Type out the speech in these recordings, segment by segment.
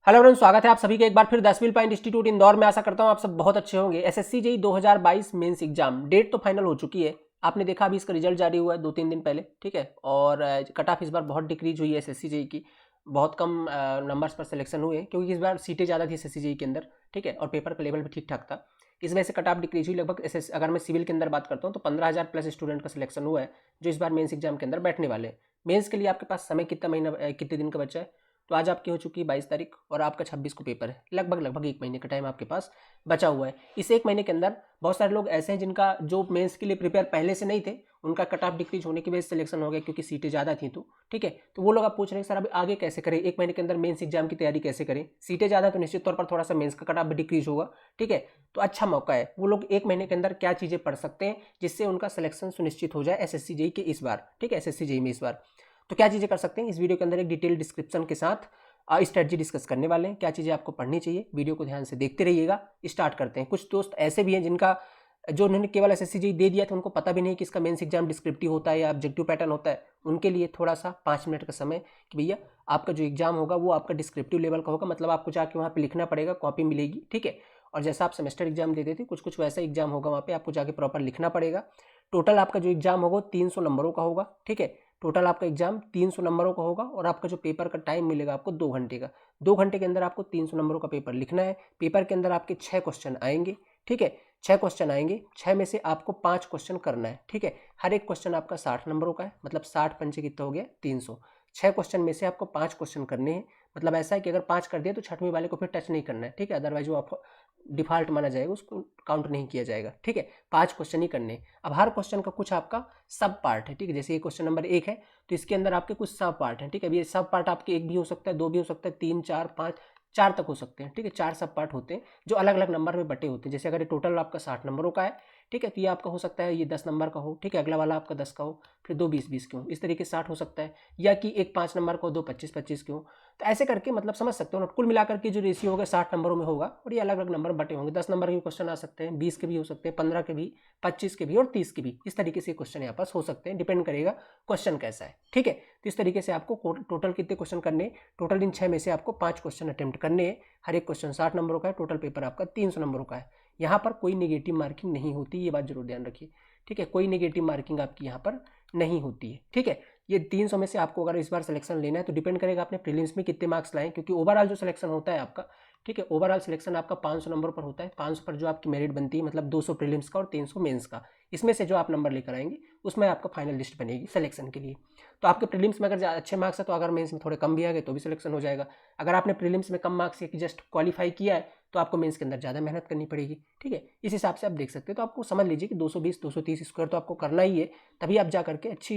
Hello friends, स्वागत है आप सभी के एक बार फिर the skill point institute Indore में। आशा करता हूं आप सब बहुत अच्छे होंगे। SSC JEE 2022 mains exam date तो फाइनल हो चुकी है। आपने देखा अभी इसका रिजल्ट जारी हुआ है 2-3 दिन पहले, ठीक है। और कट ऑफ इस बार बहुत डिक्रीज हुई है एसएससी जेईई की। बहुत कम नंबर्स पर सिलेक्शन हुए क्योंकि इस बार सीटें ज़्यादा थी एसएससी जेईई के अंदर, ठीक है। और पेपर का लेवल भी ठीक ठाक था, इस वजह से कट ऑफ डिक्रीज हुई। लगभग एसएस अगर मैं सिविल के अंदर बात करता हूँ तो 15,000 प्लस स्टूडेंट का सिलेक्शन हुआ है जो इस बार मेंस एग्जाम के अंदर बैठने वाले हैं। मेंस के लिए आपके पास समय कितने दिन का बचा है? तो आज आपकी हो चुकी है 22 तारीख और आपका 26 को पेपर है। लगभग 1 महीने का टाइम आपके पास बचा हुआ है। इस 1 महीने के अंदर बहुत सारे लोग ऐसे हैं जिनका जो मेंस के लिए प्रिपेयर पहले से नहीं थे, उनका कट ऑफ डिक्रीज होने की वजह से सिलेक्शन हो गया क्योंकि सीटें ज़्यादा थी। तो ठीक है, तो वो लोग आप पूछ रहे हैं सर अभी आगे कैसे करें, 1 महीने के अंदर मेंस एग्जाम की तैयारी कैसे करें? सीटें ज़्यादा तो निश्चित तौर पर थोड़ा सा मेंस का कट ऑफ भी डिक्रीज होगा, ठीक है। तो अच्छा मौका है। वो लोग 1 महीने के अंदर क्या चीज़ें पढ़ सकते हैं जिससे उनका सिलेक्शन सुनिश्चित हो जाए एसएससी जेईई के इस बार, ठीक है, एसएससी जेईई में इस बार। तो क्या चीज़ें कर सकते हैं इस वीडियो के अंदर एक डिटेल डिस्क्रिप्शन के साथ स्ट्रेटजी डिस्कस करने वाले हैं। क्या चीज़ें आपको पढ़नी चाहिए, वीडियो को ध्यान से देखते रहिएगा। स्टार्ट करते हैं। कुछ दोस्त ऐसे भी हैं जिनका जो उन्होंने केवल एसएससी जेईई दे दिया था, उनको पता भी नहीं कि इसका मेंस एग्जाम डिस्क्रिप्टिव होता है या ऑब्जेक्टिव पैटर्न होता है। उनके लिए थोड़ा सा 5 मिनट का समय कि भैया आपका जो एग्जाम होगा वो आपका डिस्क्रिप्टिव लेवल का होगा, मतलब आपको जाके वहाँ पे लिखना पड़ेगा, कॉपी मिलेगी, ठीक है। और जैसा आप सेमेस्टर एग्जाम देते थे कुछ कुछ वैसा एग्जाम होगा, वहाँ पे आपको जाके प्रॉपर लिखना पड़ेगा। टोटल आपका जो एग्जाम होगा 300 नंबरों का होगा, ठीक है। टोटल आपका एग्जाम 300 नंबरों का होगा और आपका जो पेपर का टाइम मिलेगा आपको 2 घंटे का। 2 घंटे के अंदर आपको 300 नंबरों का पेपर लिखना है। पेपर के अंदर आपके 6 क्वेश्चन आएंगे, ठीक है। 6 क्वेश्चन आएंगे, 6 में से आपको 5 क्वेश्चन करना है, ठीक है। हर एक क्वेश्चन आपका 60 नंबरों का है, मतलब 60 पंचे कितना हो गया 300। 6 क्वेश्चन में से आपको 5 क्वेश्चन करने हैं। मतलब ऐसा है कि अगर 5 कर दिए तो 6वें वाले को फिर टच नहीं करना है, ठीक है। अदरवाइज वो डिफॉल्ट माना जाएगा, उसको काउंट नहीं किया जाएगा, ठीक है। 5 क्वेश्चन ही करने हैं। अब हर क्वेश्चन का कुछ आपका सब पार्ट है, ठीक है। जैसे ये क्वेश्चन नंबर 1 है तो इसके अंदर आपके कुछ सब पार्ट हैं, ठीक है। अब ये सब पार्ट आपके 1 भी हो सकता है, 2 भी हो सकता है, 3, 4, 5, 4 तक हो सकते हैं, ठीक है। 4 सब पार्ट होते हैं जो अलग अलग नंबर में बटे होते हैं। जैसे अगर ये टोटल आपका 60 नंबरों का है, ठीक है, तो ये आपका हो सकता है ये 10 नंबर का हो, ठीक है। अगला वाला आपका 10 का हो, फिर 2 20-20 के हो, इस तरीके से 60 हो सकता है। या कि एक 5 नंबर का हो, 2 25-25 के हो। तो ऐसे करके मतलब समझ सकते हो ना, कुल मिलाकर के जो रेशियो होगा 60 नंबरों में होगा और ये अलग अलग नंबर बटे होंगे। 10 नंबर के भी क्वेश्चन आ सकते हैं, 20 के भी हो सकते हैं, 15 के भी, 25 के भी और 30 के भी। इस तरीके से क्वेश्चन यहाँ पास हो सकते हैं, डिपेंड करेगा क्वेश्चन कैसा है, ठीक है। तो इस तरीके से आपको टोटल कितने क्वेश्चन करने, टोटल इन 6 में से आपको 5 क्वेश्चन अटेम्प्ट करने हैं। हर एक क्वेश्चन 60 नंबरों का है, टोटल पेपर आपका 300 नंबरों का है। यहाँ पर कोई नेगेटिव मार्किंग नहीं होती, ये बात जरूर ध्यान रखिए, ठीक है। कोई नेगेटिव मार्किंग आपकी यहाँ पर नहीं होती है, ठीक है। ये 300 में से आपको अगर इस बार सिलेक्शन लेना है तो डिपेंड करेगा आपने प्रीलिम्स में कितने मार्क्स लाए, क्योंकि ओवरऑल जो सिलेक्शन होता है आपका, ठीक है, ओवरऑल सिलेक्शन आपका 500 नंबर पर होता है। 500 पर जो आपकी मेरिट बनती है, मतलब 200 प्रीलिम्स का और 300 मेंस का, इसमें से जो आप नंबर लेकर आएंगे उसमें आपका फाइनल लिस्ट बनेगी सिलेक्शन के लिए। तो आपके प्रीलिम्स में अगर अच्छे मार्क्स है तो अगर मेंस में थोड़े कम भी आ गए तो भी सिलेक्शन हो जाएगा। अगर आपने प्रीलिम्स में कम मार्क्स या कि जस्ट क्वालिफाई किया है तो आपको मेंस के अंदर ज़्यादा मेहनत करनी पड़ेगी, ठीक है। इस हिसाब से आप देख सकते हैं। तो आपको समझ लीजिए कि 220 230 स्क्वायर तो आपको करना ही है, तभी आप जा करके अच्छी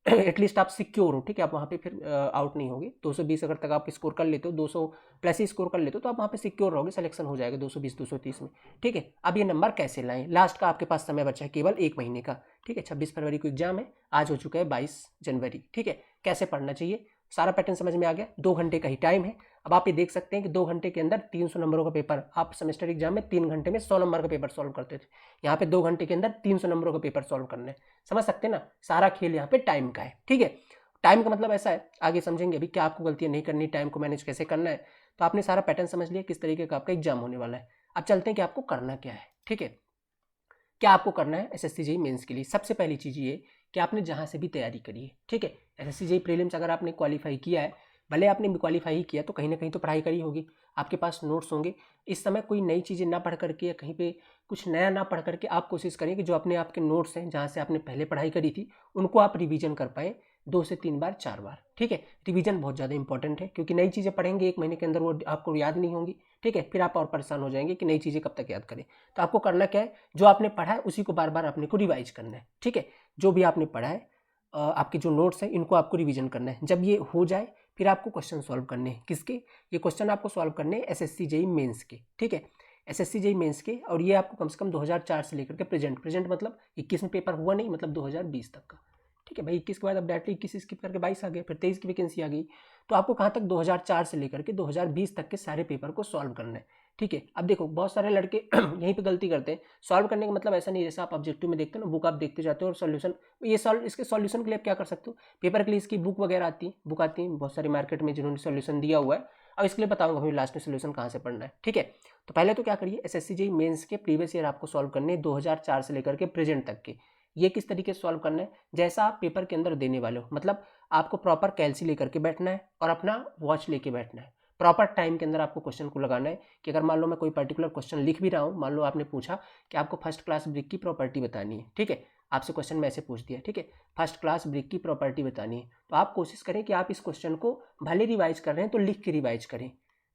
एटलीस्ट आप सिक्योर हो, ठीक है। आप वहाँ पे फिर आउट नहीं होगे। 220 अगर तक आप स्कोर कर लेते हो, 200 प्लस ही स्कोर कर लेते हो तो आप वहाँ पे सिक्योर रहोगे, सिलेक्शन हो जाएगा 220 230 में, ठीक है। अब ये नंबर कैसे लाएं? लास्ट का आपके पास समय बचा है केवल 1 महीने का, ठीक है। 26 फरवरी को एग्जाम है, आज हो चुका है 22 जनवरी, ठीक है। कैसे पढ़ना चाहिए सारा पैटर्न समझ में आ गया। 2 घंटे का ही टाइम है। अब आप ये देख सकते हैं कि 2 घंटे के अंदर 300 नंबरों का पेपर, आप सेमेस्टर एग्जाम में 3 घंटे में 100 नंबर का पेपर सॉल्व करते थे, यहाँ पे 2 घंटे के अंदर 300 नंबरों का पेपर सॉल्व करना है। समझ सकते हैं ना, सारा खेल यहाँ पे टाइम का है, ठीक है। टाइम का मतलब ऐसा है, आगे समझेंगे अभी क्या आपको गलतियां नहीं करनी, टाइम को मैनेज कैसे करना है। तो आपने सारा पैटर्न समझ लिया किस तरीके का आपका एग्जाम होने वाला है। अब चलते हैं कि आपको करना क्या है, ठीक है। क्या आपको करना है एसएससी जेईई मेंस के लिए? सबसे पहली चीज़ ये कि आपने जहाँ से भी तैयारी करी है, ठीक है। एसएससी जेईई प्रीलिम्स अगर आपने क्वालिफाई किया है, भले आपने क्वालिफाई ही किया तो कहीं ना कहीं तो पढ़ाई करी होगी, आपके पास नोट्स होंगे। इस समय कोई नई चीज़ें ना पढ़ करके या कहीं पे कुछ नया ना पढ़ करके आप कोशिश करें कि जो अपने आपके नोट्स हैं जहाँ से आपने पहले पढ़ाई करी थी उनको आप रिवीजन कर पाए 2 से 3 बार 4 बार, ठीक है। रिवीजन बहुत ज़्यादा इंपॉर्टेंट है क्योंकि नई चीज़ें पढ़ेंगे 1 महीने के अंदर वो आपको याद नहीं होंगी, ठीक है। फिर आप और परेशान हो जाएंगे कि नई चीज़ें कब तक याद करें। तो आपको करना क्या है, जो आपने पढ़ा है उसी को बार बार आपने को रिवाइज करना है, ठीक है। जो भी आपने पढ़ा है, आपके जो नोट्स हैं इनको आपको रिवीजन करना है। जब ये हो जाए फिर आपको क्वेश्चन सॉल्व करने हैं। किसके? ये क्वेश्चन आपको सॉल्व करने हैं एसएससी जेईई मेंस के, ठीक है। एसएससी जेईई मेंस के, और ये आपको कम से कम 2004 से लेकर के प्रेजेंट मतलब 21 में पेपर हुआ नहीं, मतलब 2020 तक का, ठीक है भाई। 21 के बाद अब डायरेक्टली 21 स्किप करके 22 आ गया, फिर 23 की वैकेंसी आ गई। तो आपको कहाँ तक 2004 से लेकर के 2020 तक के सारे पेपर को सॉल्व करना है, ठीक है। अब देखो बहुत सारे लड़के यहीं पे गलती करते हैं। सॉल्व करने का मतलब ऐसा नहीं, जैसे आप ऑब्जेक्टिव में देखते हो ना, बुक आप देखते जाते हो और सॉल्यूशन, ये इसके सॉल्यूशन के लिए आप क्या कर सकते हो, पेपर के लिए इसकी बुक वगैरह आती है, बुक आती है बहुत सारी मार्केट में जिन्होंने सॉल्यूशन दिया हुआ है, और इसके लिए बताऊंगा फिर लास्ट में सोल्यूशन कहाँ से पढ़ना है, ठीक है। तो पहले तो क्या करिए, एसएससी जेईई मेंस के प्रीवियस ईयर आपको सॉल्व करने 2004 से लेकर के प्रेजेंट तक के। ये किस तरीके से सॉल्व करना है, जैसा आप पेपर के अंदर देने वाले हो, मतलब आपको प्रॉपर कैलसी लेकर के बैठना है और अपना वॉच लेके बैठना है। प्रॉपर टाइम के अंदर आपको क्वेश्चन को लगाना है कि अगर मान लो मैं कोई पर्टिकुलर क्वेश्चन लिख भी रहा हूँ, मान लो आपने पूछा कि आपको फर्स्ट क्लास ब्रिक की प्रॉपर्टी बतानी है, ठीक है, आपसे क्वेश्चन में ऐसे पूछ दिया, ठीक है, फर्स्ट क्लास ब्रिक की प्रॉपर्टी बतानी है, तो आप कोशिश करें कि आप इस क्वेश्चन को भले रिवाइज कर रहे हैं तो लिख के रिवाइज करें,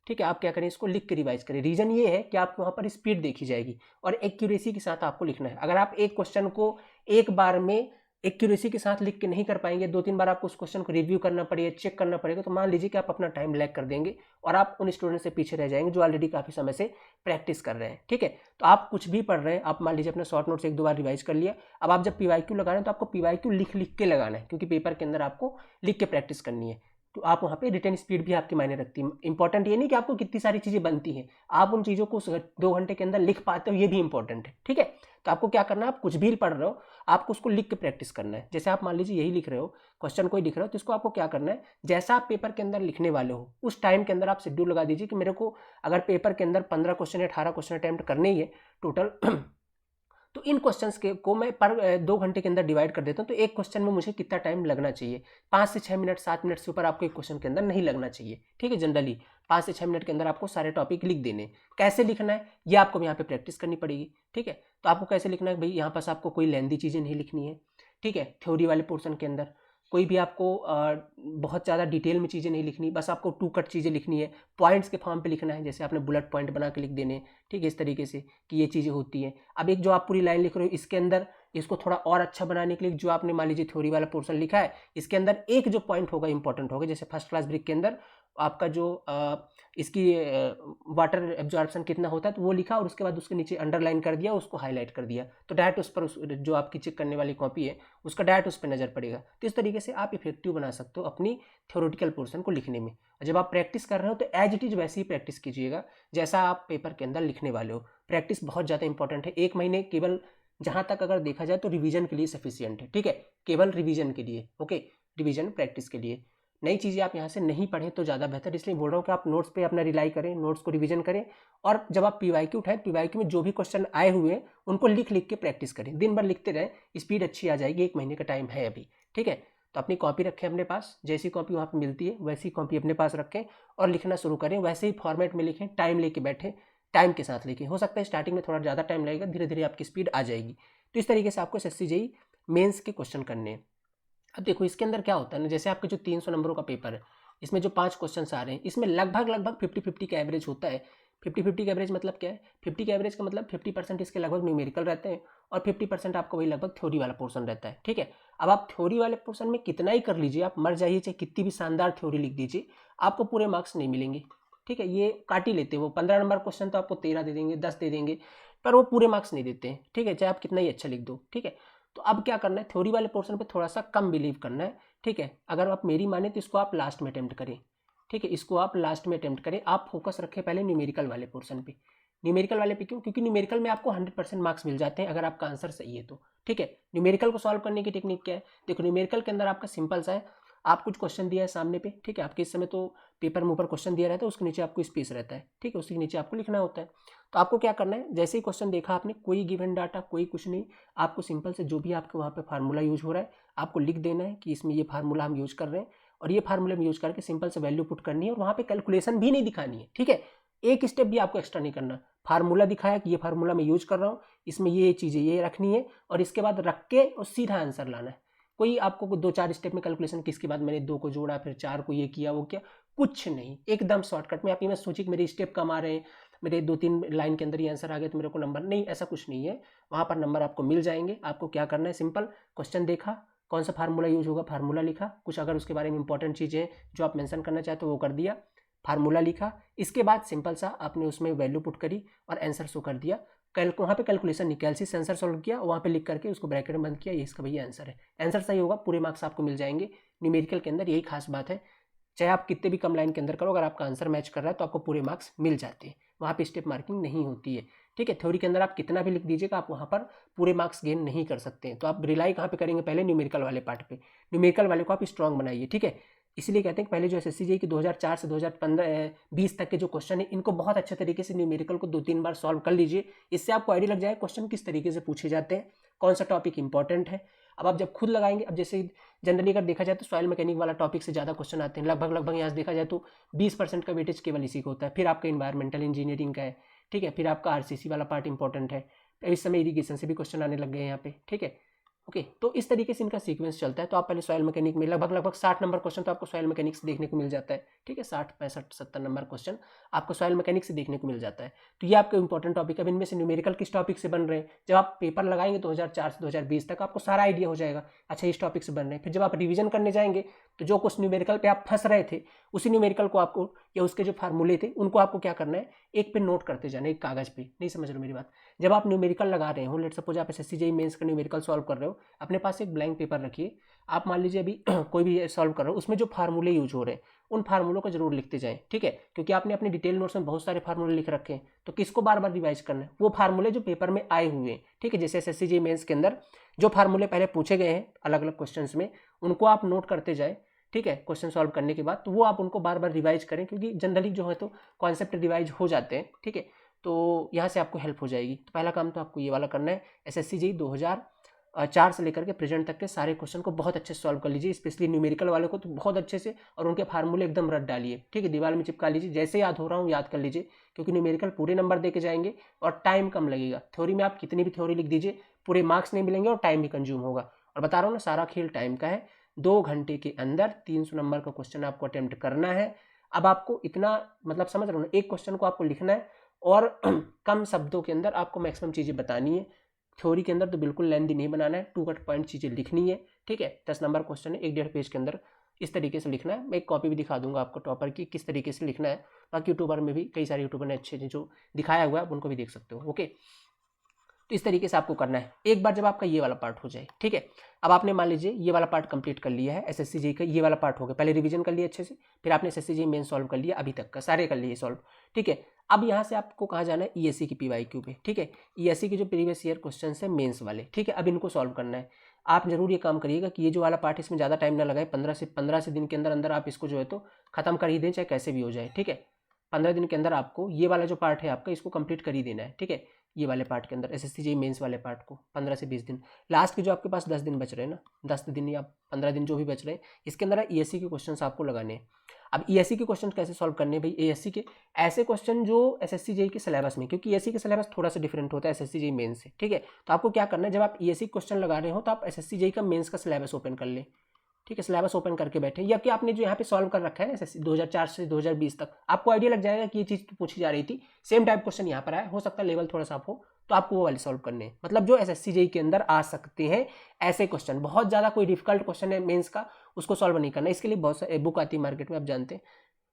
ठीक है। आप क्या करें, इसको लिख के रिवाइज करें। रीजन ये है कि आपको वहाँ पर स्पीड देखी जाएगी और एक्यूरेसी के साथ आपको लिखना है। अगर आप एक क्वेश्चन को एक बार में एक्यूरेसी के साथ लिख के नहीं कर पाएंगे, 2-3 बार आपको उस क्वेश्चन को रिव्यू करना पड़ेगा, चेक करना पड़ेगा, तो मान लीजिए कि आप अपना टाइम लैग कर देंगे और आप उन स्टूडेंट से पीछे रह जाएंगे जो ऑलरेडी काफ़ी समय से प्रैक्टिस कर रहे हैं, ठीक है। तो आप कुछ भी पढ़ रहे हैं, आप मान लीजिए अपना शॉर्ट नोट्स 1-2 बार रिवाइज कर लिया, अब आप जब पीवाईक्यू लगा रहे हैं तो आपको पीवाईक्यू लिख के लगाना है, क्योंकि पेपर के अंदर आपको लिख के प्रैक्टिस करनी है। तो आप वहाँ पे रिटर्न स्पीड भी आपकी मायने रखती है। इंपॉर्टेंट ये नहीं कि आपको कितनी सारी चीज़ें बनती हैं, आप उन चीज़ों को 2 घंटे के अंदर लिख पाते हो, ये भी इंपॉर्टेंट है, ठीक है। तो आपको क्या करना है, आप कुछ भी पढ़ रहे हो आपको उसको लिख के प्रैक्टिस करना है। जैसे आप मान लीजिए यही लिख रहे हो, क्वेश्चन कोई लिख रहे हो, तो इसको आपको क्या करना है, जैसा आप पेपर के अंदर लिखने वाले हो उस टाइम के अंदर आप शेड्यूल लगा दीजिए कि मेरे को अगर पेपर के अंदर 15 क्वेश्चन या 18 क्वेश्चन अटैम्प्ट करने ही है टोटल तो इन क्वेश्चंस के को मैं पर 2 घंटे के अंदर डिवाइड कर देता हूँ, तो एक क्वेश्चन में मुझे कितना टाइम लगना चाहिए, 5 से 6 मिनट 7 मिनट से ऊपर आपको एक क्वेश्चन के अंदर नहीं लगना चाहिए, ठीक है। जनरली 5 से 6 मिनट के अंदर आपको सारे टॉपिक लिख देने। कैसे लिखना है ये आपको यहाँ पे प्रैक्टिस करनी पड़ेगी, ठीक है। तो आपको कैसे लिखना है भाई, यहाँ पास आपको कोई लेंदी चीज़ें नहीं लिखनी है, ठीक है। थ्योरी वाले पोर्शन के अंदर कोई भी आपको बहुत ज़्यादा डिटेल में चीज़ें नहीं लिखनी, बस आपको 2 कट चीज़ें लिखनी है, पॉइंट्स के फॉर्म पे लिखना है, जैसे आपने बुलेट पॉइंट बना के लिख देने, ठीक है, इस तरीके से कि ये चीज़ें होती हैं। अब एक जो आप पूरी लाइन लिख रहे हो इसके अंदर इसको थोड़ा और अच्छा बनाने के लिए जो आपने मान लीजिए थ्योरी वाला पोर्शन लिखा है, इसके अंदर एक जो पॉइंट होगा इंपॉर्टेंट होगा, जैसे फर्स्ट क्लास ब्रिक के अंदर आपका जो इसकी वाटर एब्जॉर्प्शन कितना होता है तो वो लिखा और उसके बाद उसके नीचे अंडरलाइन कर दिया, उसको हाईलाइट कर दिया, तो डायरेक्ट उस पर जो आपकी चेक करने वाली कॉपी है उसका डायरेक्ट उस पर नज़र पड़ेगा। तो इस तरीके से आप इफेक्टिव बना सकते हो अपनी थ्योरेटिकल पोर्शन को लिखने में। जब आप प्रैक्टिस कर रहे हो तो एज इट इज़ वैसे ही प्रैक्टिस कीजिएगा जैसा आप पेपर के अंदर लिखने वाले हो। प्रैक्टिस बहुत ज़्यादा इंपॉर्टेंट है। 1 महीने केवल जहाँ तक अगर देखा जाए तो रिवीजन के लिए सफिशियंट है, ठीक है, केवल रिवीजन के लिए, ओके, रिवीजन प्रैक्टिस के लिए। नई चीज़ें आप यहाँ से नहीं पढ़ें तो ज़्यादा बेहतर, इसलिए बोल रहा हूँ कि आप नोट्स पे अपना रिलाई करें, नोट्स को रिवीजन करें और जब आप पीवाईक्यू उठाएं पीवाईक्यू में जो भी क्वेश्चन आए हुए हैं उनको लिख के प्रैक्टिस करें, दिन भर लिखते रहें, स्पीड अच्छी आ जाएगी। 1 महीने का टाइम है अभी, ठीक है। तो अपनी कॉपी रखें अपने पास, जैसी कॉपी वहाँ पर मिलती है वैसी कॉपी अपने पास रखें और लिखना शुरू करें, वैसे ही फॉर्मेट में लिखें, टाइम लेके बैठें, टाइम के साथ लिखें। हो सकता है स्टार्टिंग में थोड़ा ज़्यादा टाइम लगेगा, धीरे धीरे आपकी स्पीड आ जाएगी। तो इस तरीके से आपको एसएससी जेईई मेंस के क्वेश्चन करने हैं। अब देखो इसके अंदर क्या होता है ना, जैसे आपके जो 300 नंबरों का पेपर है इसमें जो 5 क्वेश्चन आ रहे हैं इसमें लगभग 50-50 का एवरेज होता है। 50-50 का एवरेज मतलब क्या है, 50 का एवरेज का मतलब 50% इसके लगभग न्यूमेरिकल रहते हैं और 50% आपको वही लगभग थ्योरी वाला पोर्शन रहता है, ठीक है। अब आप थ्योरी वाले पोर्शन में कितना ही कर लीजिए, आप मर जाइए चाहे कितनी भी शानदार थ्योरी लिख दीजिए, आपको पूरे मार्क्स नहीं मिलेंगे, ठीक है। ये काट ही लेते हैं, वो 15 नंबर क्वेश्चन तो आपको 13 दे देंगे, 10 दे देंगे, पर वो पूरे मार्क्स नहीं देते हैं, ठीक है, चाहे आप कितना ही अच्छा लिख दो, ठीक है। तो अब क्या करना है, थ्योरी वाले पोर्शन पे थोड़ा सा कम बिलीव करना है, ठीक है। अगर आप मेरी माने तो इसको आप लास्ट में अटेम्प्ट करें, ठीक है, इसको आप लास्ट में अटेम्प्ट करें। आप फोकस रखें पहले न्यूमेरिकल वाले पोर्शन पे। न्यूमेरिकल वाले पे क्यों, क्योंकि न्यूमेरिकल में आपको 100% मार्क्स मिल जाते हैं अगर आपका आंसर सही है तो, ठीक है। न्यूमेरिकल को सॉल्व करने की टेक्निक क्या है, देखो न्यूमेरिकल के अंदर आपका सिंपल सा है, आप कुछ क्वेश्चन दिया है सामने पे, ठीक है, आपके इस समय तो पेपर में ऊपर क्वेश्चन दिया रहता है, उसके नीचे आपको स्पेस रहता है, ठीक है, उसके नीचे आपको लिखना होता है। तो आपको क्या करना है, जैसे ही क्वेश्चन देखा आपने, कोई गिवन डाटा कोई कुछ नहीं, आपको सिंपल से जो भी आपके वहाँ पे फार्मूला यूज हो रहा है आपको लिख देना है कि इसमें ये फार्मूला हम यूज कर रहे हैं और ये फार्मूला में यूज करके सिंपल से वैल्यू पुट करनी है और वहाँ पे कैलकुलेशन भी नहीं दिखानी है, ठीक है। एक स्टेप भी आपको एक्स्ट्रा नहीं करना, फार्मूला दिखाया कि ये फार्मूला मैं यूज कर रहा हूँ, इसमें ये चीज़ें ये रखनी है और इसके बाद रख के और सीधा आंसर लाना है। कोई आपको 2-4 स्टेप में कैलकुलेशन किसके बाद मैंने 2 को जोड़ा फिर 4 को ये किया वो किया, कुछ नहीं, एकदम शॉर्टकट में। आप ये मत सोचिए कि मेरे स्टेप कम आ रहे हैं, मेरे 2-3 लाइन के अंदर ये आंसर आ गया तो मेरे को नंबर नहीं, ऐसा कुछ नहीं है। वहाँ पर नंबर आपको मिल जाएंगे। आपको क्या करना है, सिंपल क्वेश्चन देखा, कौन सा फार्मूला यूज होगा फार्मूला लिखा, कुछ अगर उसके बारे में इंपॉर्टेंट चीज़ें जो आप मेंशन करना चाहते हो वो कर दिया, फार्मूला लिखा, इसके बाद सिंपल सा आपने उसमें वैल्यू पुट करी और आंसर शो कर दिया। वहाँ पे कैलकुलेशन नहीं, कैलसी आंसर सॉल्व किया, वहाँ पे लिख करके उसको ब्रैकेट में बंद किया, ये इसका भैया आंसर है। आंसर सही होगा पूरे मार्क्स आपको मिल जाएंगे। न्यूमेरिकल के अंदर यही खास बात है, चाहे आप कितने भी कम लाइन के अंदर करो, अगर आपका आंसर मैच कर रहा है तो आपको पूरे मार्क्स मिल जाते हैं, वहाँ पे स्टेप मार्किंग नहीं होती है, ठीक है। थ्योरी के अंदर आप कितना भी लिख दीजिएगा आप वहाँ पर पूरे मार्क्स गेन नहीं कर सकते हैं। तो आप रिलाई कहाँ पे करेंगे, पहले न्यूमेरिकल वाले पार्ट पे, न्यूमेरिकल वाले को आप स्ट्रॉन्ग बनाइए, ठीक है। इसलिए कहते हैं कि पहले जो एसएससी जेईई के 2004 से 2015-20 तक के जो क्वेश्चन है इनको बहुत अच्छे तरीके से न्यूमेरिकल को 2-3 बार सॉल्व कर लीजिए। इससे आपको आइडिया लग जाएगा क्वेश्चन किस तरीके से पूछे जाते हैं, कौन सा टॉपिक इंपॉर्टेंट है। अब आप जब खुद लगाएंगे, अब जैसे जनरली अगर देखा जाए तो सॉइल मैकेनिक वाला टॉपिक से ज़्यादा क्वेश्चन आते हैं, लगभग यहाँ से देखा जाए तो 20% का वेटेज केवल इसी का होता है। फिर आपका इन्वायरमेंटल इंजीनियरिंग का है, ठीक है, फिर आपका आरसीसी वाला पार्ट इंपॉर्टेंट है, इस समय इरीगेशन से भी क्वेश्चन आने लग गए हैं यहाँ पे, ठीक है। ओके, तो इस तरीके से इनका सीक्वेंस चलता है। तो आप पहले सॉइल मैकेनिक में लगभग 60 नंबर क्वेश्चन तो आपको सॉइल मैकेनिक से देखने को मिल जाता है, ठीक है, 60, 65, 70 नंबर क्वेश्चन आपको सॉइल मैकेनिक से देखने को मिल जाता है। तो ये आपका इंपॉर्टेंट टॉपिक है। अब इनमें से न्यूमेरिकल किस टॉपिक से बन रहे हैं, जब आप पेपर लगाएंगे 2004 से 2020 तक आपको सारा आइडिया हो जाएगा, अच्छा इस टॉपिक से बन रहे हैं। फिर जब आप रिविजन करने जाएंगे तो जो कुछ न्यूमेरिकल पे आप फंस रहे थे उसी न्यूमेरिकल को आपको, या उसके जो फार्मूले थे उनको आपको क्या करना है, एक पे नोट करते जाना, एक कागज पे। नहीं समझ रहे हो मेरी बात? जब आप न्यूमेरिकल लगा रहे हो, लेट सपोज आप एसएससी जेईई मेंस का न्यूमेरिकल सॉल्व कर रहे हो, अपने पास एक ब्लैंक पेपर रखिए। आप मान लीजिए अभी कोई भी सॉल्व कर रहे हो, उसमें जो फार्मूले यूज हो रहे हैं उन फार्मूलों को जरूर लिखते जाएं, ठीक है, क्योंकि आपने अपने डिटेल नोट्स में बहुत सारे फार्मूले लिख रखे हैं। तो किसको बार बार रिवाइज करना है, वो फार्मूले जो पेपर में आए हुए हैं, ठीक है। जैसे एसएससी जेईई मेंस के अंदर जो फार्मूले पहले पूछे गए हैं अलग अलग क्वेश्चंस में, उनको आप नोट करते जाए, ठीक है, क्वेश्चन सॉल्व करने के बाद। तो वो आप उनको बार बार रिवाइज करें, क्योंकि जनरली जो है तो कॉन्सेप्ट रिवाइज हो जाते हैं, ठीक है। तो यहाँ से आपको हेल्प हो जाएगी। तो पहला काम तो आपको ये वाला करना है, एसएससी जेईई 2004 से लेकर के प्रेजेंट तक के सारे क्वेश्चन को बहुत अच्छे से सॉल्व कर लीजिए, स्पेशली न्यूमेरिकल वाले को तो बहुत अच्छे से, और उनके फार्मूले एकदम रट डालिए, ठीक है, दीवार में चिपका लीजिए, जैसे याद हो रहा हूँ याद कर लीजिए, क्योंकि न्यूमेरिकल पूरे नंबर दे के जाएंगे और टाइम कम लगेगा। थ्योरी में आप कितनी भी थ्योरी लिख दीजिए, पूरे मार्क्स नहीं मिलेंगे और टाइम भी कंज्यूम होगा। और बता रहा हूँ ना, सारा खेल टाइम का है। 2 घंटे के अंदर 300 नंबर का क्वेश्चन आपको अटेम्प्ट करना है। अब आपको इतना मतलब समझ रहे हो ना, एक क्वेश्चन को आपको लिखना है और कम शब्दों के अंदर आपको मैक्सिमम चीज़ें बतानी है। थ्योरी के अंदर तो बिल्कुल लेंथी नहीं बनाना है, 2 कट पॉइंट चीज़ें लिखनी है, ठीक है। 10 नंबर क्वेश्चन है, 1-1.5 पेज के अंदर इस तरीके से लिखना है। मैं एक कॉपी भी दिखा दूंगा आपको टॉपर की, किस तरीके से लिखना है। बाकी यूट्यूबर में भी कई सारे यूट्यूबर ने अच्छे जो दिखाया हुआ है आप उनको भी देख सकते हो, ओके। तो इस तरीके से आपको करना है। एक बार जब आपका ये वाला पार्ट हो जाए, ठीक है, अब आपने मान लीजिए ये वाला पार्ट कंप्लीट कर लिया है, एसएससी जेईई का ये वाला पार्ट हो गया, पहले रिवीजन कर लिया अच्छे से, फिर आपने एसएससी जेईई मेन सॉल्व कर लिया, अभी तक का सारे कर लिए सॉल्व, ठीक है। अब यहाँ से आपको कहाँ जाना है, ईएससी की पीवाईक्यू पे, ठीक है, ईएससी के जो प्रीवियस ईयर क्वेश्चन है मेन्स वाले, ठीक है, अब इनको सॉल्व करना है। आप जरूर ये काम करिएगा कि ये जो वाला पार्ट इसमें ज़्यादा टाइम ना लगाए, 15 से दिन के अंदर अंदर आप इसको जो है तो खत्म कर ही दें, चाहे कैसे भी हो जाए, ठीक है। 15 दिन के अंदर आपको ये वाला जो पार्ट है आपका, इसको कंप्लीट कर ही देना है, ठीक है। ये वाले पार्ट के अंदर एसएससी जेईई मेंस वाले पार्ट को 15 से 20 दिन, लास्ट के जो आपके पास 10 दिन बच रहे हैं ना, 10 दिन या 15 दिन जो भी बच रहे हैं, इसके अंदर ईएससी के क्वेश्चन आपको लगाने हैं। अब ईएससी के क्वेश्चन कैसे सॉल्व करने हैं भाई, ईएससी के ऐसे क्वेश्चन जो एसएससी जेईई के सिलेबस में, क्योंकि ईएससी के सिलेबस थोड़ा सा डिफरेंट होता है एसएससी जेईई मेंस से, ठीक है। तो आपको क्या करना है, जब आप ईएससी क्वेश्चन लगा रहे हो तो आप एसएससी जेईई का मेंस का सिलेबस ओपन कर लें, ठीक है, सिलेबस ओपन करके बैठे, या कि आपने जो यहाँ पे सॉल्व कर रखा है ना एसएससी 2004 से 2020 तक, आपको आइडिया लग जाएगा कि ये चीज़ तो पूछी जा रही थी, सेम टाइप क्वेश्चन यहाँ पर आया, हो सकता है लेवल थोड़ा सा हो, तो आपको वो वाले सॉल्व करने हैं। मतलब जो एसएससी जेईई के अंदर आ सकते हैं ऐसे क्वेश्चन, बहुत ज़्यादा कोई डिफिकल्ट क्वेश्चन है मेंस का, उसको सॉल्व नहीं करना। इसके लिए बहुत सारी बुक आती है मार्केट में, आप जानते हैं,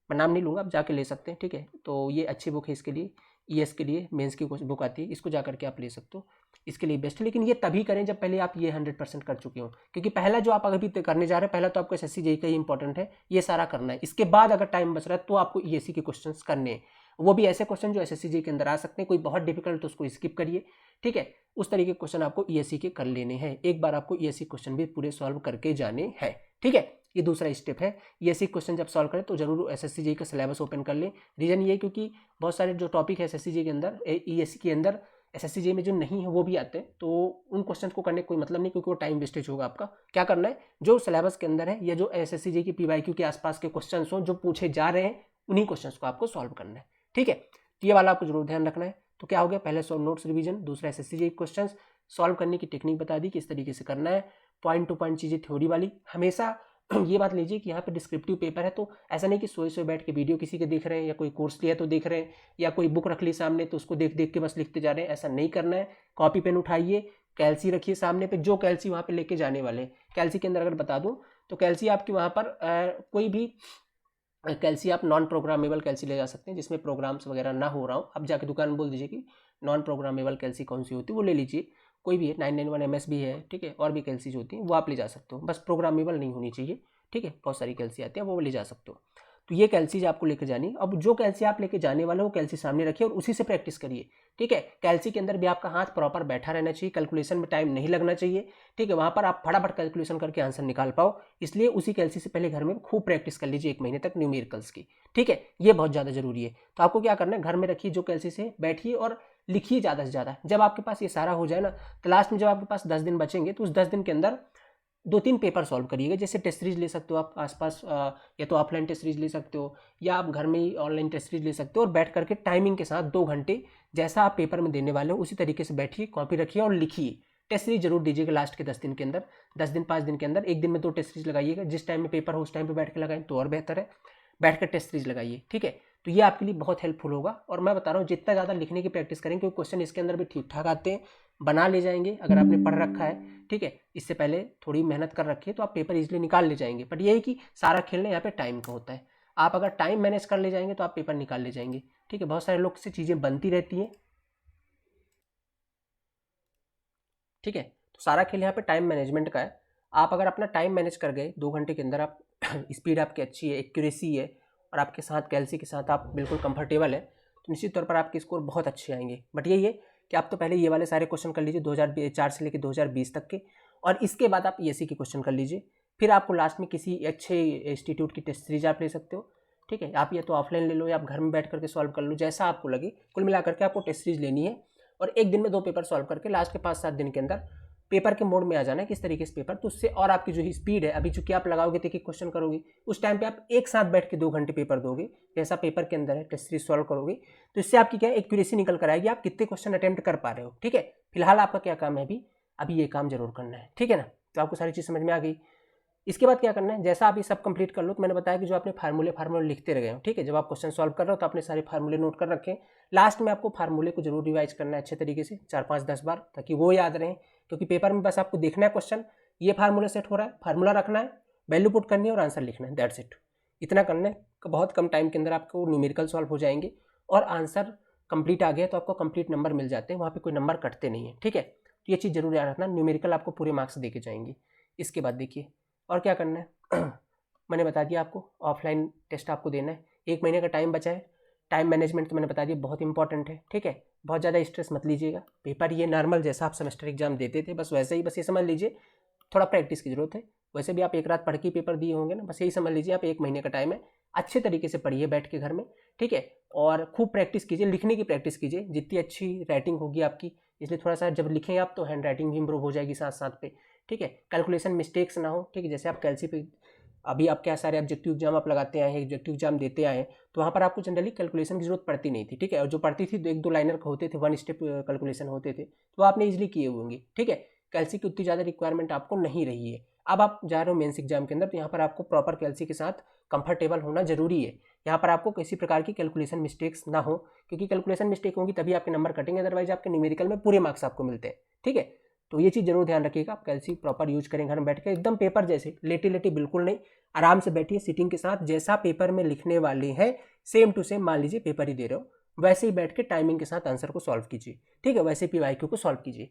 मैं नाम नहीं लूँगा, आप जाके ले सकते हैं, ठीक है। तो ये अच्छी बुक है इसके लिए, ईएस के लिए मेंस की बुक आती है, इसको जा करके आप ले सकते हो, इसके लिए बेस्ट है। लेकिन ये तभी करें जब पहले आप ये 100% कर चुके हो, क्योंकि पहला जो आप अगर भी करने जा रहे हैं, पहला तो आपको एसएससी जेईई का ही इंपॉर्टेंट है, ये सारा करना है। इसके बाद अगर टाइम बच रहा है तो आपको ईएससी के क्वेश्चन करने हैं, वो भी ऐसे क्वेश्चन जो एसएससी जेईई के अंदर आ सकते हैं, कोई बहुत डिफिकल्ट तो उसको स्किप करिए, ठीक है। उस तरीके के क्वेश्चन आपको ईएससी के कर लेने हैं, एक बार आपको ईएससी क्वेश्चन भी पूरे सॉल्व करके जाने हैं, ठीक है। ये दूसरा स्टेप है। ईएससी क्वेश्चन जब सॉल्व करें तो जरूर एसएससी जेईई का सिलेबस ओपन कर लें। रीजन ये क्योंकि बहुत सारे जो टॉपिक है एसएससी जेईई के अंदर, ईएससी के अंदर एसएससी जेईई में जो नहीं है वो भी आते हैं, तो उन क्वेश्चन को करने का कोई मतलब नहीं, क्योंकि वो टाइम वेस्टेज होगा आपका। क्या करना है, जो सिलेबस के अंदर है या जो एसएससी जेईई की पीवाईक्यू के आसपास के क्वेश्चन हो जो पूछे जा रहे हैं, उन्हीं क्वेश्चन को आपको सॉल्व करना है, ठीक है। तो ये वाला आपको जरूर ध्यान रखना है। तो क्या हो गया, पहले नोट्स रिवीजन, दूसरा एसएससी जेईई क्वेश्चन सॉल्व करने की टेक्निक बता दी किस तरीके से करना है, पॉइंट टू पॉइंट चीज़ें थ्योरी वाली। हमेशा ये बात लीजिए कि यहाँ पे डिस्क्रिप्टिव पेपर है, तो ऐसा नहीं कि सोए बैठ के वीडियो किसी के देख रहे हैं, या कोई कोर्स लिया तो देख रहे हैं, या कोई बुक रख ली सामने तो उसको देख देख के बस लिखते जा रहे हैं, ऐसा नहीं करना है। कॉपी पेन उठाइए, कैलसी रखिए सामने पे, जो कैलसी वहाँ पे लेके जाने वाले। कैलसी के अंदर अगर बता दूँ तो कैलसी आपकी वहाँ पर कोई भी कैलसी आप नॉन प्रोग्रामेबल कैलसी ले जा सकते हैं, जिसमें प्रोग्राम्स वगैरह ना हो रहा हो। अब जाके दुकान में बोल दीजिए कि नॉन प्रोग्रामेबल कैलसी कौन सी होती है, वो ले लीजिए, कोई भी है, 991 MS भी है, ठीक है, और भी कैलसी जो होती हैं वो आप ले जा सकते हो, बस प्रोग्रामेबल नहीं होनी चाहिए, ठीक है। बहुत सारी कैलसी आती है, वो ले जा सकते हो। तो ये कैलसी आपको लेके जानी। अब जो कैलसी आप लेके जाने वाले हो वो कैलसी सामने रखिए और उसी से प्रैक्टिस करिए, ठीक है। कैलसी के अंदर भी आपका हाथ प्रॉपर बैठा रहना चाहिए, कैलकुलेशन में टाइम नहीं लगना चाहिए, ठीक है। वहाँ पर आप फटाफट कैलकुलेशन करके आंसर निकाल पाओ, इसलिए उसी कैलसी से पहले घर में खूब प्रैक्टिस कर लीजिए 1 महीने तक न्यूमेरिकल्स की, ठीक है। ये बहुत ज़्यादा जरूरी है। तो आपको क्या करना है, घर में रखिए जो कैलसी से, बैठिए और लिखिए ज़्यादा से ज़्यादा। जब आपके पास ये सारा हो जाए ना, तो लास्ट में जब आपके पास 10 दिन बचेंगे तो उस 10 दिन के अंदर 2-3 पेपर सॉल्व करिएगा। जैसे टेस्ट सीरीज ले सकते हो आप आसपास, या तो ऑफलाइन टेस्ट सीरीज ले सकते हो या आप घर में ही ऑनलाइन टेस्ट सीरीज ले सकते हो, और बैठ करके टाइमिंग के साथ 2 घंटे जैसा आप पेपर में देने वाले हो उसी तरीके से बैठिए, कॉपी रखिए और लिखिए। टेस्ट सीरीज जरूर दीजिएगा लास्ट के 10 दिन के अंदर, 10 दिन 5 दिन के अंदर, एक दिन में 2 टेस्ट सीरीज लगाइएगा। जिस टाइम में पेपर हो उस टाइम पर बैठ के लगाएं तो और बेहतर है, बैठ कर टेस्ट सीरीज लगाइए, ठीक है। तो ये आपके लिए बहुत हेल्पफुल होगा। और मैं बता रहा हूँ जितना ज़्यादा लिखने की प्रैक्टिस करेंगे, क्योंकि क्वेश्चन इसके अंदर भी ठीक ठाक आते हैं, बना ले जाएंगे अगर आपने पढ़ रखा है, ठीक है। इससे पहले थोड़ी मेहनत कर रखी है तो आप पेपर इजीली निकाल ले जाएंगे। बट यही कि सारा खेलना यहाँ पे टाइम का होता है। आप अगर टाइम मैनेज कर ले जाएंगे तो आप पेपर निकाल ले जाएंगे, ठीक है। बहुत सारे लोग से चीज़ें बनती रहती हैं, ठीक है। तो सारा खेल यहाँ पे टाइम मैनेजमेंट का है। आप अगर अपना टाइम मैनेज कर गए 2 घंटे के अंदर, आप स्पीड आपकी अच्छी है, एक्यूरेसी है, और आपके साथ कैलसी के साथ आप बिल्कुल कंफर्टेबल है, तो निश्चित तौर पर आपके स्कोर बहुत अच्छे आएंगे। बट यही है कि आप तो पहले ये वाले सारे क्वेश्चन कर लीजिए 2004 से लेकर 2020 तक के, और इसके बाद आप ईएससी के क्वेश्चन कर लीजिए। फिर आपको लास्ट में किसी अच्छे इंस्टीट्यूट की टेस्ट सीरीज आप ले सकते हो, ठीक है। आप या तो ऑफलाइन ले लो या आप घर में बैठ करके सॉल्व कर लो, जैसा आपको लगे। कुल मिला करके आपको टेस्ट सीरीज लेनी है और एक दिन में 2 पेपर सॉल्व करके लास्ट के 5-7 दिन के अंदर पेपर के मोड में आ जाना है, किस तरीके से पेपर, तो उससे और आपकी जो स्पीड है, अभी चूंकि आप लगाओगे तो एक एक क्वेश्चन करोगे, उस टाइम पे आप एक साथ बैठ के 2 घंटे पेपर दोगे, जैसा पेपर के अंदर है टेस्ट सीरीज सॉल्व करोगे, तो इससे आपकी क्या एक्यूरेसी निकल कर आएगी, आप कितने क्वेश्चन अटेम्प्ट कर पा रहे हो, ठीक है। फिलहाल आपका क्या काम है, अभी ये काम जरूर करना है, ठीक है ना। तो आपको सारी चीज़ समझ में आ गई। इसके बाद क्या करना है, जैसा आप ये सब कंप्लीट कर लो, तो मैंने बताया कि जो आपने फार्मूले लिखते रह गए हो, ठीक है। जब आप क्वेश्चन सॉल्व कर रहे हो तो आपने सारे फार्मूले नोट कर रखे। लास्ट में आपको फार्मूले को जरूर रिवाइज करना है अच्छे तरीके से 4-5-10 बार, ताकि वो याद रहें। क्योंकि पेपर में बस आपको देखना है क्वेश्चन, ये फार्मूला सेट हो रहा है, फार्मूला रखना है, वैल्यू पुट करनी है और आंसर लिखना है, दैट्स इट। इतना करना है, बहुत कम टाइम के अंदर आपको न्यूमेरिकल सॉल्व हो जाएंगे, और आंसर कंप्लीट आ गया तो आपको कंप्लीट नंबर मिल जाते हैं, वहाँ पे कोई नंबर कटते नहीं है, ठीक है। तो ये चीज़ जरूर याद रखना, न्यूमेरिकल आपको पूरे मार्क्स दे के जाएंगे। इसके बाद देखिए और क्या करना है, मैंने बता दिया आपको ऑफलाइन टेस्ट आपको देना है, 1 महीने का टाइम बचा है। टाइम मैनेजमेंट तो मैंने बता दिया बहुत इंपॉर्टेंट है, ठीक है। बहुत ज़्यादा स्ट्रेस मत लीजिएगा, पेपर ये नॉर्मल जैसा आप सेमेस्टर एग्जाम देते थे बस वैसे ही, बस ये समझ लीजिए थोड़ा प्रैक्टिस की जरूरत है। वैसे भी आप एक रात पढ़ के पेपर दिए होंगे ना, बस यही समझ लीजिए आप 1 महीने का टाइम है, अच्छे तरीके से पढ़िए बैठ के घर में, ठीक है। और खूब प्रैक्टिस कीजिए, लिखने की प्रैक्टिस कीजिए, जितनी अच्छी राइटिंग होगी आपकी, इसलिए थोड़ा सा जब लिखें आप तो हैंड राइटिंग भी इंप्रूव हो जाएगी साथ साथ पे, ठीक है। कैलकुलेशन मिस्टेक्स ना हो, ठीक है। जैसे आप कैलसी पे अभी आप क्या सारे ऑब्जेक्टिव एग्जाम आप लगाते आए हैं, ऑब्जेक्टिव एग्जाम देते आए हैं, तो वहाँ पर आपको जनरली कैलकुलेशन की जरूरत पड़ती नहीं थी, ठीक है। और जो पड़ती थी 1-2 लाइनर होते थे, 1 स्टेप कैलकुलेशन होते थे, तो आपने इजीली किए होंगे, ठीक है। कैलसी की उतनी ज़्यादा रिक्वायरमेंट आपको नहीं रही है। अब आप जा रहे हो मेंस एग्जाम के अंदर, तो यहाँ पर आपको प्रॉपर कैलसी के साथ कंफर्टेबल होना जरूरी है। यहाँ पर आपको किसी प्रकार की कैलकुलेशन मिस्टेक्स ना हो, क्योंकि कैलकुलेशन मिस्टेक होगी तभी आपके नंबर कटेंगे, अदरवाइज आपके न्यूमेरिकल में पूरे मार्क्स आपको मिलते हैं, ठीक है। तो ये चीज़ जरूर ध्यान रखिएगा, आप कैलसी प्रॉपर यूज करें घर में बैठ के, एकदम पेपर जैसे लेटी लेटी बिल्कुल नहीं, आराम से बैठिए सिटिंग के साथ, जैसा पेपर में लिखने वाले हैं सेम टू सेम, मान लीजिए पेपर ही दे रहे हो वैसे ही बैठ के टाइमिंग के साथ आंसर को सॉल्व कीजिए, ठीक है। वैसे पीवाईक्यू को सॉल्व कीजिए।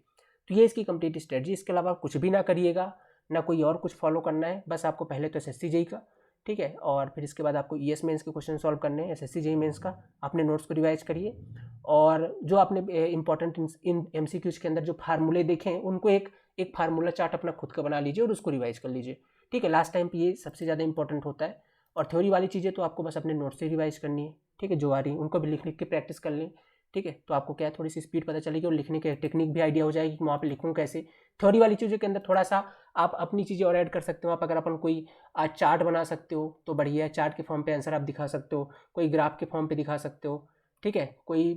तो ये इसकी कंप्लीट स्ट्रेटजी। इसके अलावा कुछ भी ना करिएगा, ना कोई और कुछ फॉलो करना है, बस आपको पहले तो एसएससी जेई का, ठीक है, और फिर इसके बाद आपको ईएस मेंस के क्वेश्चन सॉल्व करने हैं, एसएससी जेई मेंस का अपने नोट्स को रिवाइज करिए, और जो आपने इंपॉर्टेंट इन एमसीक्यूज के अंदर जो फार्मूले देखे हैं उनको एक फार्मूला चार्ट अपना खुद का बना लीजिए और उसको रिवाइज कर लीजिए, ठीक है। लास्ट टाइम पे ये सबसे ज़्यादा इंपॉर्टेंट होता है। और थ्योरी वाली चीज़ें तो आपको बस अपने नोट्स से रिवाइज करनी है, ठीक है। जो आ रही है उनको भी लिख के प्रैक्टिस कर लें, ठीक है। तो आपको क्या है, थोड़ी सी स्पीड पता चलेगी और लिखने की टेक्निक भी आइडिया हो जाएगी कि वहाँ पे लिखूँ कैसे। थ्योरी वाली चीज़ों के अंदर थोड़ा सा आप अपनी चीज़ें और ऐड कर सकते हो। आप अगर अपन कोई चार्ट बना सकते हो तो बढ़िया है, चार्ट के फॉर्म पे आंसर आप दिखा सकते हो, कोई ग्राफ के फॉर्म पे दिखा सकते हो, ठीक है, कोई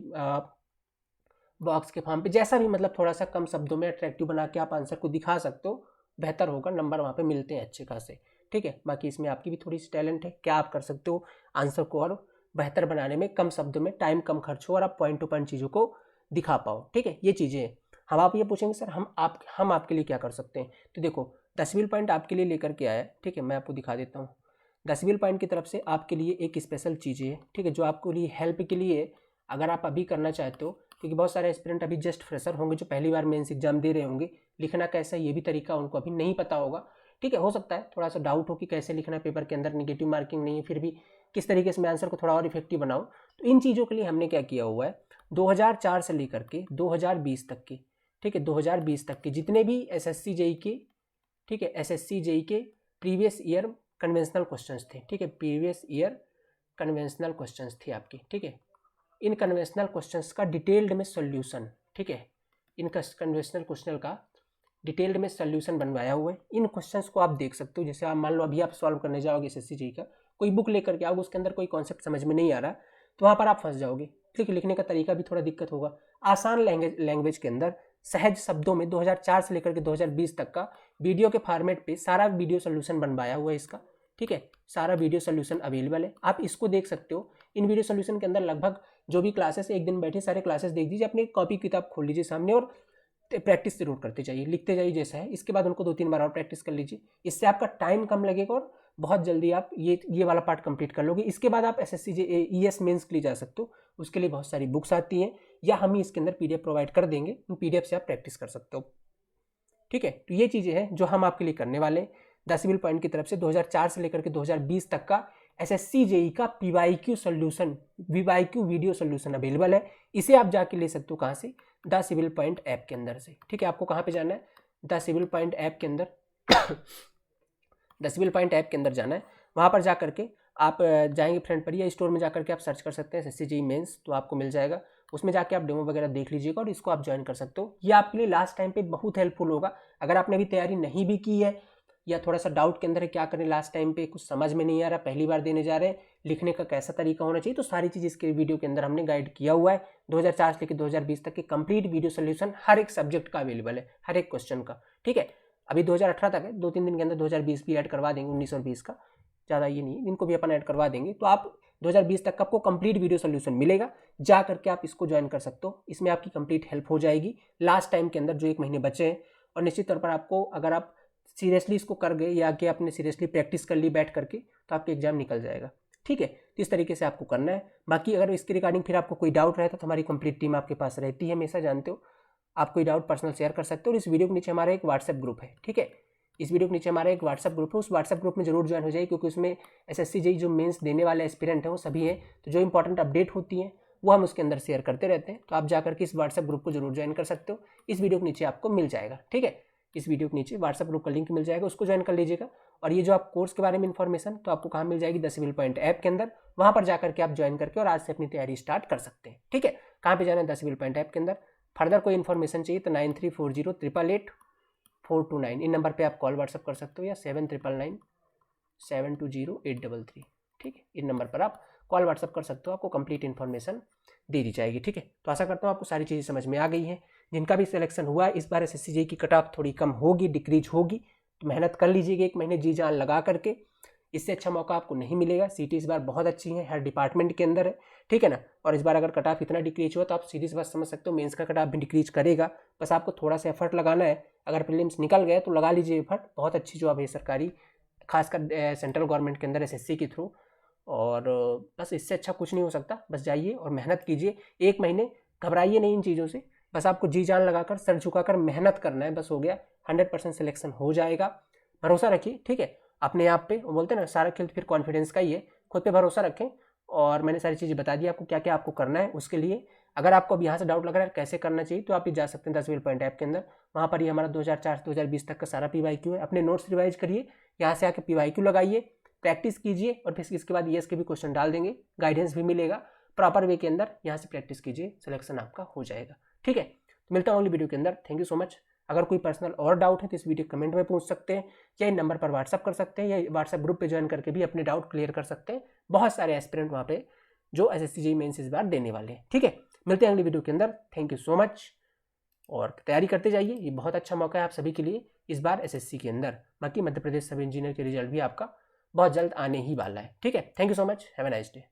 बॉक्स के फॉर्म पे, जैसा भी, मतलब थोड़ा सा कम शब्दों में अट्रैक्टिव बना के आप आंसर को दिखा सकते हो, बेहतर होगा, नंबर वहाँ पे मिलते हैं अच्छे खासे, ठीक है। बाकी इसमें आपकी भी थोड़ी सी टैलेंट है, क्या आप कर सकते हो आंसर को और बेहतर बनाने में, कम शब्दों में, टाइम कम खर्च हो और आप पॉइंट टू पॉइंट चीज़ों को दिखा पाओ, ठीक है। ये चीज़ें हैं। हम आप ये पूछेंगे सर हम आपके लिए क्या कर सकते हैं, तो देखो 10 पॉइंट आपके लिए लेकर के आया है, ठीक है। मैं आपको दिखा देता हूँ 10 पॉइंट की तरफ से आपके लिए एक स्पेशल चीज़ें है, ठीक है, जो आपके लिए हेल्प के लिए, अगर आप अभी करना चाहते हो, क्योंकि बहुत सारे एस्पिरेंट अभी जस्ट फ्रेशर होंगे जो पहली बार मेंस एग्जाम दे रहे होंगे, लिखना कैसा है ये भी तरीका उनको अभी नहीं पता होगा, ठीक है। हो सकता है थोड़ा सा डाउट हो कि कैसे लिखना है पेपर के अंदर, निगेटिव मार्किंग नहीं है, फिर भी किस तरीके से मैं आंसर को थोड़ा और इफेक्टिव बनाऊँ। तो इन चीज़ों के लिए हमने क्या किया हुआ है, 2004 से लेकर के 2020 तक की, ठीक है, 2020 तक के जितने भी SSC JEE के, ठीक है, SSC JEE के प्रीवियस ईयर कन्वेंशनल क्वेश्चंस थे, ठीक है, प्रीवियस ईयर कन्वेंशनल क्वेश्चंस थे आपकी, ठीक है, इन कन्वेंशनल क्वेश्चंस का डिटेल्ड में सॉल्यूशन, ठीक है, इन कन्वेंशनल क्वेश्चन का डिटेल्ड में सॉल्यूशन बनवाया हुआ है। इन क्वेश्चंस को आप देख सकते हो। जैसे आप मान लो अभी आप सॉल्व करने जाओगे SSC JEE का, कोई बुक लेकर के आओगे, उसके अंदर कोई कॉन्सेप्ट समझ में नहीं आ रहा, तो वहाँ पर आप फंस जाओगे, ठीक है, लिखने का तरीका भी थोड़ा दिक्कत होगा। आसान लैंग्वेज के अंदर सहज शब्दों में 2004 से लेकर के 2020 तक का वीडियो के फॉर्मेट पे सारा वीडियो सोल्यूशन बनवाया हुआ है इसका, ठीक है, सारा वीडियो सोल्यूशन अवेलेबल है, आप इसको देख सकते हो। इन वीडियो सोल्यूशन के अंदर लगभग जो भी क्लासेस एक दिन बैठे सारे क्लासेस देख दीजिए, अपनी कॉपी किताब खोल लीजिए सामने और प्रैक्टिस जरूर करते जाइए, लिखते जाइए जैसा है। इसके बाद उनको 2-3 बार और प्रैक्टिस कर लीजिए, इससे आपका टाइम कम लगेगा और बहुत जल्दी आप ये वाला पार्ट कंप्लीट कर लोगे। इसके बाद आप SSC ES मेंस के लिए जा सकते हो, उसके लिए बहुत सारी बुक्स आती हैं या हम ही इसके अंदर PDF प्रोवाइड कर देंगे, उन PDF से आप प्रैक्टिस कर सकते हो, ठीक है। तो ये चीज़ें हैं जो हम आपके लिए करने वाले हैं। 10 सिविल पॉइंट की तरफ से 2004 से लेकर के 2020 तक का SSC JEE का PYQ solution, PYQ video solution available है। इसे आप जाके ले सकते हो कहाँ से, द सिविल पॉइंट ऐप के अंदर से, ठीक है। आपको कहाँ पे जाना है, द सिविल पॉइंट ऐप के अंदर द सिविल पॉइंट ऐप के अंदर जाना है। वहाँ पर जा करके आप जाएंगे फ्रंट पर या स्टोर में जा करके आप सर्च कर सकते हैं SSC JEE मेंस, तो आपको मिल जाएगा। उसमें जाके आप डेमो वगैरह देख लीजिएगा और इसको आप ज्वाइन कर सकते हो। ये आपके लिए लास्ट टाइम पे बहुत हेल्पफुल होगा। अगर आपने अभी तैयारी नहीं भी की है या थोड़ा सा डाउट के अंदर है क्या करें, लास्ट टाइम पे कुछ समझ में नहीं आ रहा, पहली बार देने जा रहे हैं, लिखने का कैसा तरीका होना चाहिए, तो सारी चीज़ इसके वीडियो के अंदर हमने गाइड किया हुआ है। 2004 से लेकर 2020 तक के कंप्लीट वीडियो सोल्यूशन हर एक सब्जेक्ट का अवेलेबल है, हर एक क्वेश्चन का, ठीक है। अभी 2018 तक है, 2-3 दिन के अंदर 2020 भी ऐड करवा देंगे, 19 और 20 का, ज़्यादा ये नहीं, इनको भी अपन ऐड करवा देंगे। तो आप 2020 तक का आपको कंप्लीट वीडियो सोल्यूशन मिलेगा, जा करके आप इसको ज्वाइन कर सकते हो। इसमें आपकी कंप्लीट हेल्प हो जाएगी लास्ट टाइम के अंदर जो 1 महीने बचे हैं। और निश्चित तौर पर आपको, अगर आप सीरियसली इसको कर गए या कि आपने सीरियसली प्रैक्टिस कर ली बैठ करके, तो आपके एग्जाम निकल जाएगा, ठीक है। तो इस तरीके से आपको करना है। बाकी अगर इसके रिगार्डिंग फिर आपको कोई डाउट रहता तो हमारी कंप्लीट टीम आपके पास रहती है हमेशा, जानते हो। आप कोई डाउट पर्सनल शेयर कर सकते हो। और इस वीडियो के नीचे हमारा एक व्हाट्सएप ग्रुप है, ठीक है, इस वीडियो के नीचे हमारा एक व्हाट्सएप ग्रुप है, उस व्हाट्सएप ग्रुप में जरूर ज्वाइन हो जाए, क्योंकि उसमें SSC JEE जो मेंस देने वाले एस्पिरेंट हैं वो सभी हैं। तो जो इंपॉर्टेंट अपडेट होती हैं वो हम उसके अंदर शेयर करते रहते हैं। तो आप जाकर के इस व्हाट्सएप ग्रुप को जरूर ज्वाइन कर सकते हो। इस वीडियो के नीचे आपको मिल जाएगा, ठीक है, इस वीडियो के नीचे व्हाट्सएप ग्रुप का लिंक मिल जाएगा, उसको ज्वाइन कर लीजिएगा। और ये जो आप कोर्स के बारे में इन्फॉर्मेशन तो आपको कहाँ मिल जाएगी, द सिविल पॉइंट ऐप के अंदर, वहाँ पर जाकर के आप ज्वाइन करके और आज से अपनी तैयारी स्टार्ट कर सकते हैं, ठीक है। कहाँ पे जाना है, द सिविल पॉइंट ऐप के अंदर। फर्दर कोई इन्फॉर्मेशन चाहिए तो 9340888429 इन नंबर पे आप कॉल व्हाट्सअप कर सकते हो, या 7999720833, ठीक है, इन नंबर पर आप कॉल व्हाट्सअप कर सकते हो, आपको कंप्लीट इन्फॉर्मेशन दे दी जाएगी, ठीक है। तो आशा करता हूँ आपको सारी चीज़ें समझ में आ गई हैं। जिनका भी सिलेक्शन हुआ है इस बार SSC JEE की कट ऑफ थोड़ी कम होगी, डिक्रीज होगी, तो मेहनत कर लीजिएगा 1 महीने जी जान लगा करके। इससे अच्छा मौका आपको नहीं मिलेगा। सीटी इस बार बहुत अच्छी है, हर डिपार्टमेंट के अंदर है, ठीक है ना। और इस बार अगर कट ऑफ इतना डिक्रीज हुआ तो आप सीधी सी बात समझ सकते हो मेंस का कट ऑफ भी डिक्रीज करेगा। बस आपको थोड़ा सा एफर्ट लगाना है। अगर प्रीलिम्स निकल गए तो लगा लीजिए एफर्ट, बहुत अच्छी जॉब है सरकारी, खासकर सेंट्रल गवर्नमेंट के अंदर SSC के थ्रू। और बस इससे अच्छा कुछ नहीं हो सकता। बस जाइए और मेहनत कीजिए 1 महीने, घबराइए नहीं इन चीज़ों से। बस आपको जी जान लगाकर सर झुकाकर मेहनत करना है, बस हो गया। 100% सिलेक्शन हो जाएगा, भरोसा रखिए, ठीक है, अपने आप पे। वो बोलते हैं ना सारा खेल फिर कॉन्फिडेंस का ही है, खुद पे भरोसा रखें। और मैंने सारी चीज़ें बता दी आपको क्या क्या आपको करना है। उसके लिए अगर आपको अब यहाँ से डाउट लग रहा है कैसे करना चाहिए, तो आप भी जा सकते हैं द सिविल पॉइंट ऐप के अंदर। वहाँ पर ही हमारा 2004 से 2020 तक का सारा PYQ है। अपने नोट्स रिवाइज करिए, यहाँ से आके PYQ लगाइए, प्रैक्टिस कीजिए, और फिर इसके बाद ES के भी क्वेश्चन डाल देंगे, गाइडेंस भी मिलेगा प्रॉपर वे के अंदर। यहाँ से प्रैक्टिस कीजिए, सिलेक्शन आपका हो जाएगा, ठीक है। तो मिलता हूँ अगली वीडियो के अंदर। Thank you so much. अगर कोई पर्सनल और डाउट है तो इस वीडियो कमेंट में पूछ सकते हैं, या इन नंबर पर व्हाट्सअप कर सकते हैं, या व्हाट्सएप ग्रुप पे ज्वाइन करके भी अपने डाउट क्लियर कर सकते हैं। बहुत सारे एस्पिरेंट वहाँ पे जो SSC JEE मेंस इस बार देने वाले हैं, ठीक है। मिलते हैं अगली वीडियो के अंदर। थैंक यू सो मच, और तैयारी करते जाइए, ये बहुत अच्छा मौका है आप सभी के लिए इस बार SSC के अंदर। बाकी मध्य प्रदेश सब इंजीनियर के रिजल्ट भी आपका बहुत जल्द आने ही वाला है, ठीक है। Thank you so much, have a nice day.